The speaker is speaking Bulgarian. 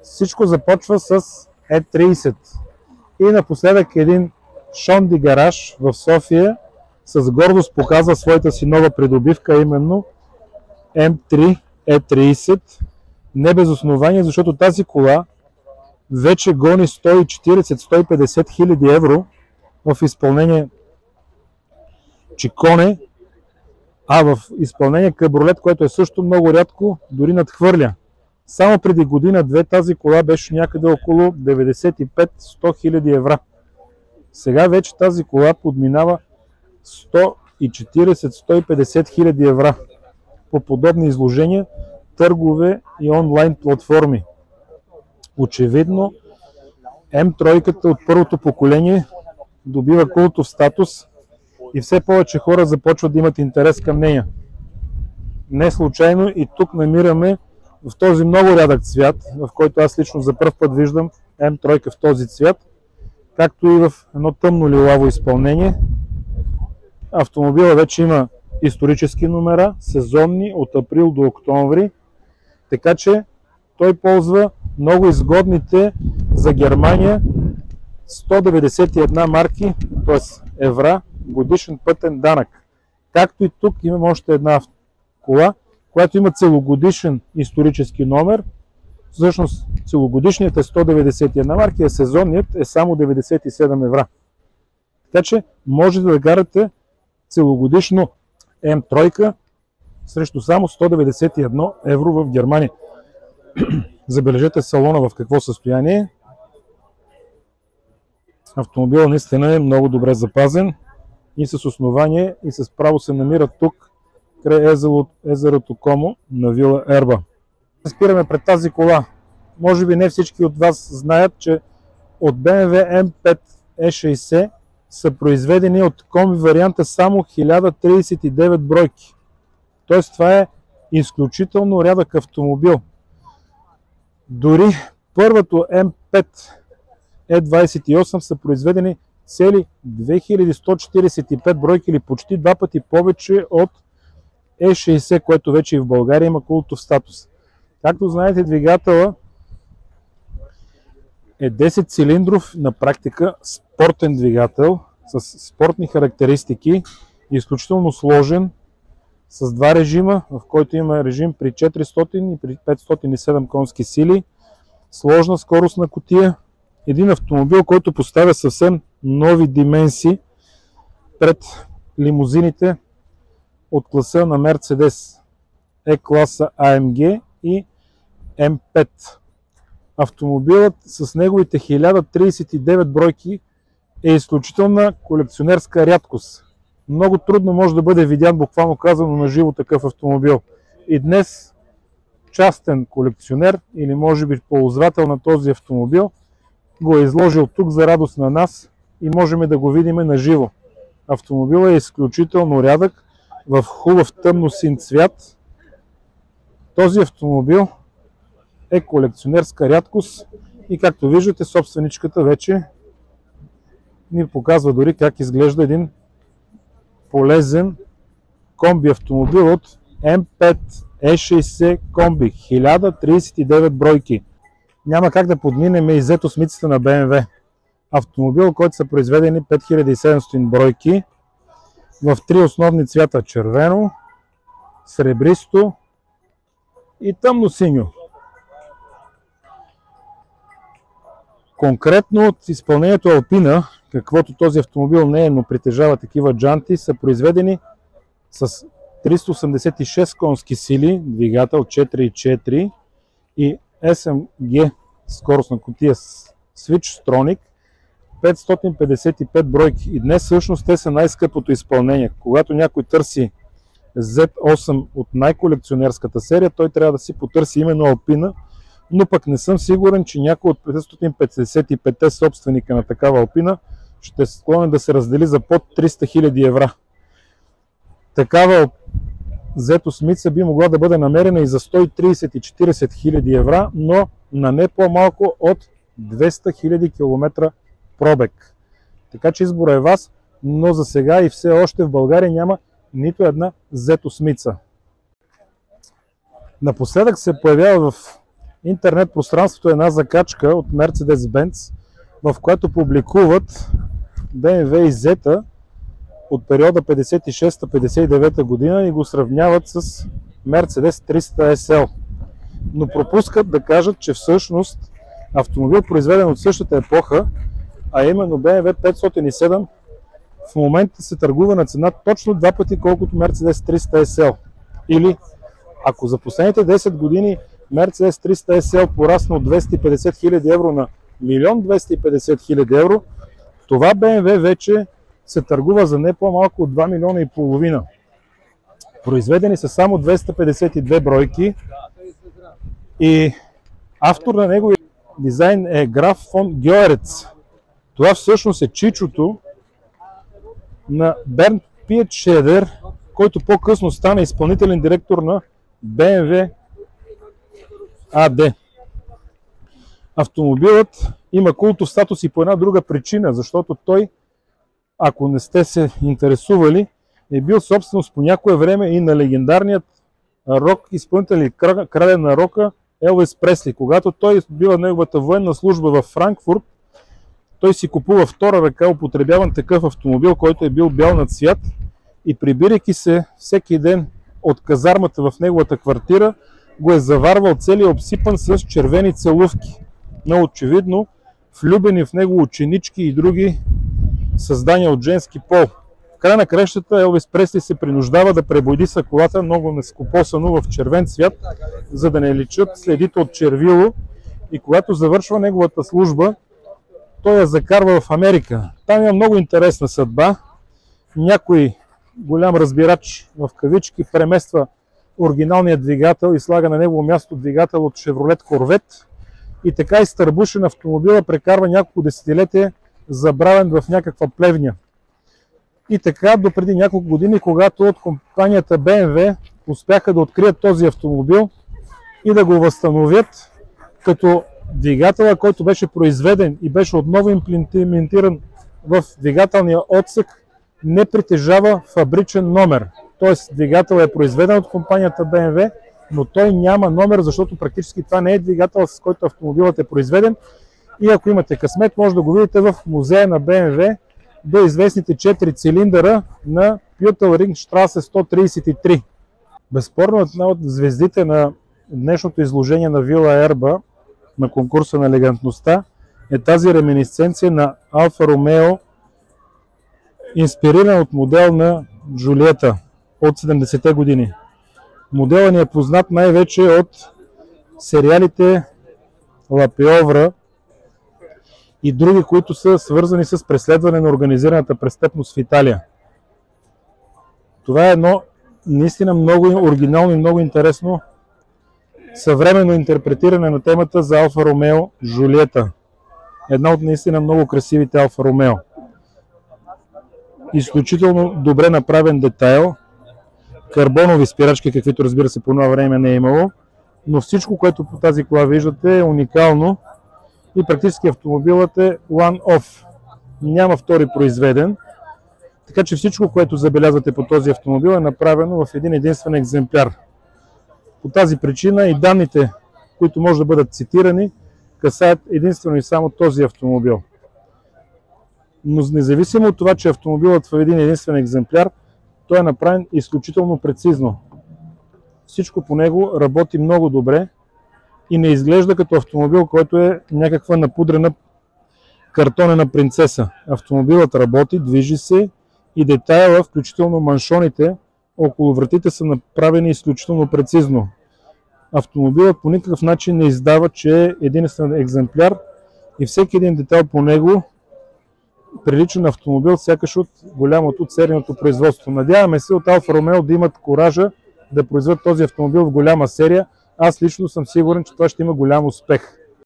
Всичко започва с E30. И напоследък един Шонди гараж в София с гордост показва своята си нова придобивка, именно M3 E30. Не без основание, защото тази кола вече гони 140-150 хиляди евро в изпълнение Чиконе, а в изпълнение кабриолет, което е също много рядко, дори надхвърля. Само преди година-две тази кола беше някъде около 95-100 хиляди евро. Сега вече тази кола подминава 140-150 хиляди евро по подобни изложения, търгове и онлайн платформи. Очевидно, М3 от първото поколение добива култов статус и все повече хора започват да имат интерес към нея. Не случайно и тук намираме в този много рядък цвят, в който аз лично за пръв път виждам М3 в този цвят, както и в едно тъмно лилаво изпълнение. Автомобила вече има исторически номера, сезонни от април до октомври, така че той ползва много изгодните за Германия 191 марки, т.е. евра, годишен пътен данък. Както и тук имам още една кола, която има целогодишен исторически номер. Всъщност целогодишният е 191 марки, а сезонният е само 97 евра. Така че можете да карате целогодишно М3 срещу само 191 евро в Германия. Забележете салона в какво състояние е. Автомобилът наистина е много добре запазен и с основание и с право се намира тук край езерото Комо на вила Ерба. Спираме пред тази кола. Може би не всички от вас знаят, че от BMW M5 E60 са произведени от комби варианта само 1039 бройки. Тоест това е изключително рядък автомобил. Дори първото M5 E28 са произведени цели 2145 бройки или почти два пъти повече от E60, което вече и в България има култов статус. Както знаете, двигателът е 10 цилиндров, на практика спортен двигател с спортни характеристики, изключително сложен, с два режима, в който има режим при 400 и при 507 конски сили, сложна скоростна кутия, един автомобил, който поставя съвсем нови дименсии пред лимузините от класа на Mercedes E-класа AMG и M5. Автомобилът с неговите 1039 бройки е изключителна колекционерска рядкост. Много трудно може да бъде видян, буквално казано, на живо такъв автомобил. И днес частен колекционер или може би ползвател на този автомобил го е изложил тук за радост на нас и можем да го видим на живо. Автомобилът е изключително рядък, в хубав тъмно син цвят. Този автомобил е колекционерска рядкост и както виждате, собственичката вече ни показва дори как изглежда един полезен комби автомобил от M5 E60 комби, 1039 бройки. Няма как да подминем и Z8 на BMW. Автомобил, който са произведени 5700 бройки в три основни цвята: червено, сребристо и тъмно синьо. Конкретно от изпълнението Alpina, каквото този автомобил не е, но притежава такива джанти, са произведени с 386 конски сили, двигател 4.4 и SMG скоростна кутия Switchtronic 555 бройки. И днес всъщност те са най-скъпото изпълнение. Когато някой търси Z8 от най-колекционерската серия, той трябва да си потърси именно Alpina, но пък не съм сигурен, че някой от 555 собственика на такава Alpina ще е склонен да се раздели за под 300 000 евро. Такава Z8 би могла да бъде намерена и за 130 и 40 000 евро, но на не по-малко от 200 000 км пробег. Така че избора е вас, но за сега и все още в България няма нито една Z8. Напоследък се появява в интернет пространството е една закачка от Mercedes-Benz, в която публикуват BMW и Z от периода 56-59 година и го сравняват с Mercedes 300 SL. Но пропускат да кажат, че всъщност автомобил, произведен от същата епоха, а именно BMW 507, в момента се търгува на цена точно 2 пъти колкото Mercedes 300 SL. Или ако за последните 10 години Mercedes 300 SL порасна от 250 000 евро на 1 250 000 евро, това BMW вече се търгува за не по-малко от 2 милиона и половина. Произведени са само 252 бройки и автор на неговия дизайн е граф фон Гьоерец. Това всъщност е чичото на Бернт Пиетшедер, който по-късно стана изпълнителен директор на BMW AD. Автомобилът има култов статус и по една друга причина, защото той, ако не сте се интересували, е бил собственост по някое време и на легендарният рок изпълнител и краля на рока Елвис Пресли. Когато той бива неговата военна служба в Франкфурт, той си купува втора ръка употребяван такъв автомобил, който е бил бял на цвят, и прибирайки се всеки ден от казармата в неговата квартира, го е заварвал целия обсипан с червени целувки на очевидно влюбени в него ученички и други създания от женски пол. В края на крещата Елвис Пресли се принуждава да пребойдиса колата много нескопосано в червен цвят, за да не личат следите от червило, и когато завършва неговата служба, той я закарва в Америка. Там има много интересна съдба. Някой голям разбирач в кавички премества оригиналния двигател и слага на негово място двигател от Chevrolet Corvette, и така изтърбушен автомобила прекарва няколко десетилетия забравен в някаква плевня. И така до преди няколко години, когато от компанията BMW успяха да открият този автомобил и да го възстановят, като двигателя, който беше произведен и беше отново имплементиран в двигателния отсек, не притежава фабричен номер. Тоест двигателът е произведен от компанията BMW, но той няма номер, защото практически това не е двигател, с който автомобилът е произведен. И ако имате късмет, може да го видите в музея на BMW до известните 4 цилиндъра на Пютелрингштраасе 133. Безспорно една от звездите на днешното изложение на Вила Ерба на конкурса на елегантността е тази реминисценция на Алфа Ромео, инспириран от модел на Джулиета от 70-те години. Моделът ни е познат най-вече от сериалите Ла Пиовра и други, които са свързани с преследване на организираната престъпност в Италия. Това е едно наистина много оригинално и много интересно съвременно интерпретиране на темата за Алфа Ромео Джулиета. Една от наистина много красивите Алфа Ромео. Изключително добре направен детайл, карбонови спирачки, каквито разбира се по това време не е имало, но всичко, което по тази кола виждате, е уникално и практически автомобилът е one-off. Няма втори произведен, така че всичко, което забелязвате по този автомобил, е направено в един единствен екземпляр. По тази причина и данните, които може да бъдат цитирани, касаят единствено и само този автомобил. Но независимо от това, че автомобилът в един единствен екземпляр, той е направен изключително прецизно. Всичко по него работи много добре и не изглежда като автомобил, който е някаква напудрена картонена принцеса. Автомобилът работи, движи се и детайла, включително маншоните около вратите, са направени изключително прецизно. Автомобилът по никакъв начин не издава, че е единствен екземпляр и всеки един детайл по него прилича на автомобил, сякаш от голямото серийното производство. Надяваме се от Алфа Ромео да имат коража да произведат този автомобил в голяма серия. Аз лично съм сигурен, че това ще има голям успех.